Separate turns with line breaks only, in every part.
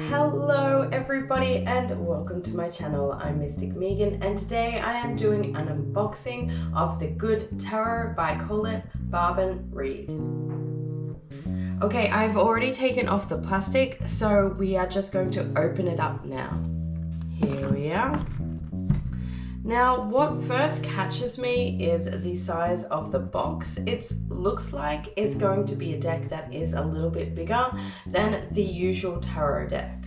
Hello everybody and welcome to my channel. I'm Mystic Megan and today I am doing an unboxing of The Good Tarot by Colette Barban Reid. Okay, I've already taken off the plastic, so we are just going to open it up now. Here we are. Now, what first catches me is the size of the box. It looks like it's going to be a deck that is a little bit bigger than the usual tarot deck.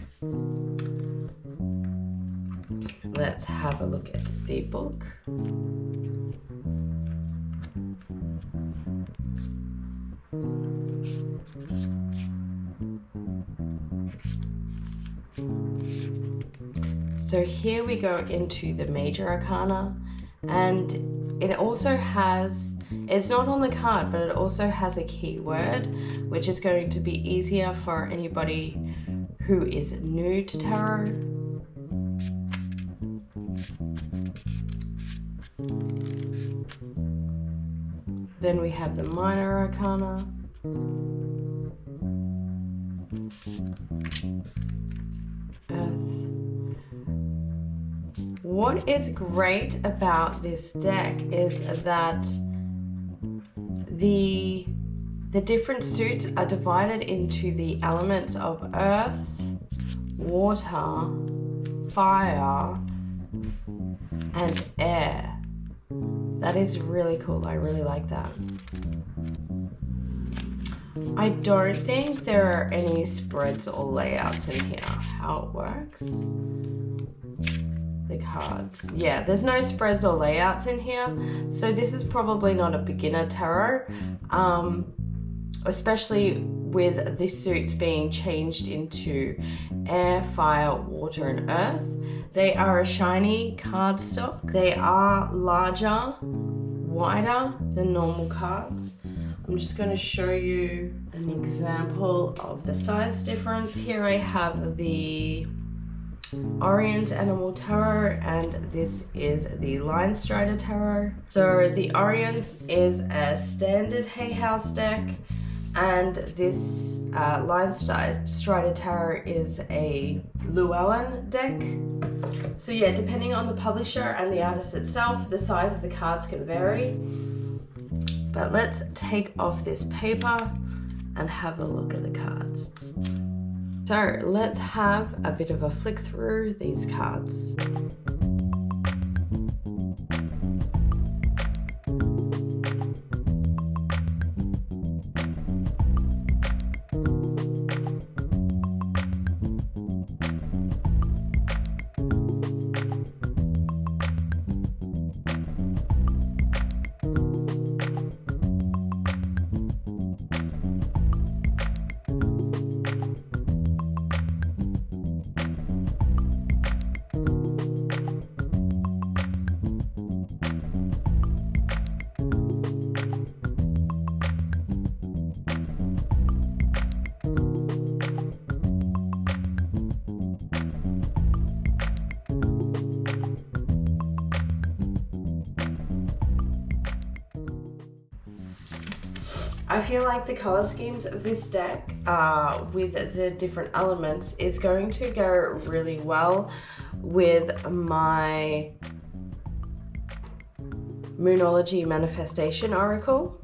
Let's have a look at the book. So here we go into the major arcana, and it also has, it's not on the card, but it also has a keyword, which is going to be easier for anybody who is new to tarot. Then we have the minor arcana. What is great about this deck is that the different suits are divided into the elements of earth, water, fire, and air. That is really cool. I really like that. I don't think there are any spreads or layouts in here. How it works. The cards. Yeah, there's no spreads or layouts in here, so this is probably not a beginner tarot, especially with the suits being changed into air, fire, water, and earth. They are a shiny cardstock. They are larger, wider than normal cards. I'm just going to show you an example of the size difference. Here I have the Orient Animal Tarot, and this is the Line Strider Tarot. So the Orient is a standard Hay House deck, and this Line Strider Tarot is a Llewellyn deck. So yeah, depending on the publisher and the artist itself, the size of the cards can vary. But let's take off this paper and have a look at the cards. So let's have a bit of a flick through these cards. I feel like the color schemes of this deck with the different elements is going to go really well with my Moonology Manifestation Oracle.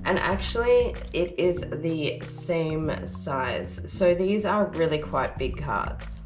And actually it is the same size. So these are really quite big cards.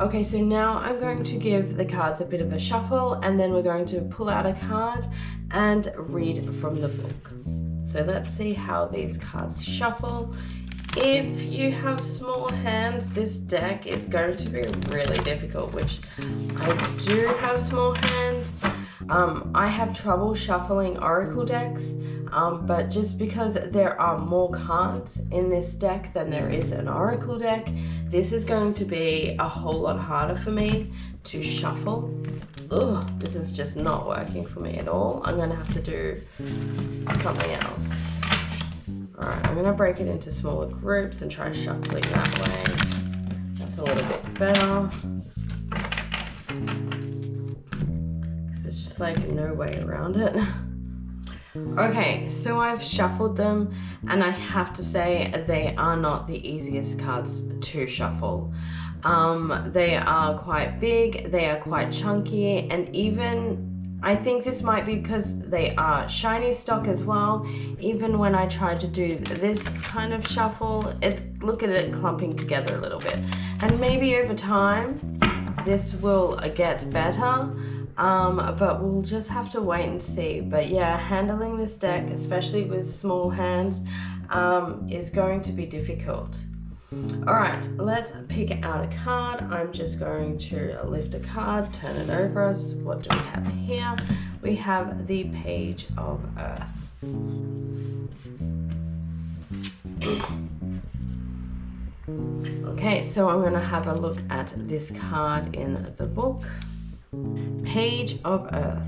Okay, so now I'm going to give the cards a bit of a shuffle, and then we're going to pull out a card and read from the book. So let's see how these cards shuffle. If you have small hands, this deck is going to be really difficult, which I do have small hands. I have trouble shuffling oracle decks, but just because there are more cards in this deck than there is an oracle deck, this is going to be a whole lot harder for me to shuffle. Ugh, this is just not working for me at all. I'm gonna have to do something else. Alright, I'm gonna break it into smaller groups and try shuffling that way. That's a little bit better. There's just like no way around it. Okay, so I've shuffled them, and I have to say they are not the easiest cards to shuffle. They are quite big, they are quite chunky, and even I think this might be because they are shiny stock as well. Even when I tried to do this kind of shuffle, look at it clumping together a little bit. And maybe over time this will get better. But we'll just have to wait and see. But yeah, handling this deck, especially with small hands, is going to be difficult. Alright, let's pick out a card. I'm just going to lift a card, turn it over us. What do we have here? We have the Page of Earth. Okay, so I'm going to have a look at this card in the book. Page of Earth.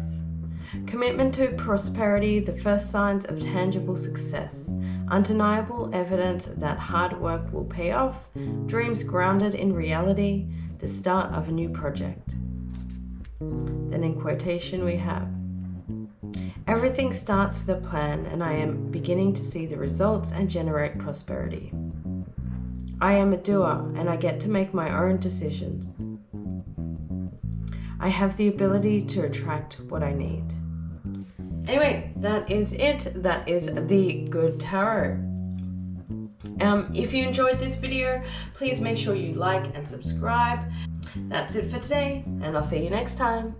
Commitment to prosperity, the first signs of tangible success. Undeniable evidence that hard work will pay off. Dreams grounded in reality. The start of a new project. Then in quotation we have, everything starts with a plan, and I am beginning to see the results and generate prosperity. I am a doer, and I get to make my own decisions. I have the ability to attract what I need. Anyway, that is it. That is the Good Tarot. If you enjoyed this video, please make sure you like and subscribe. That's it for today, and I'll see you next time.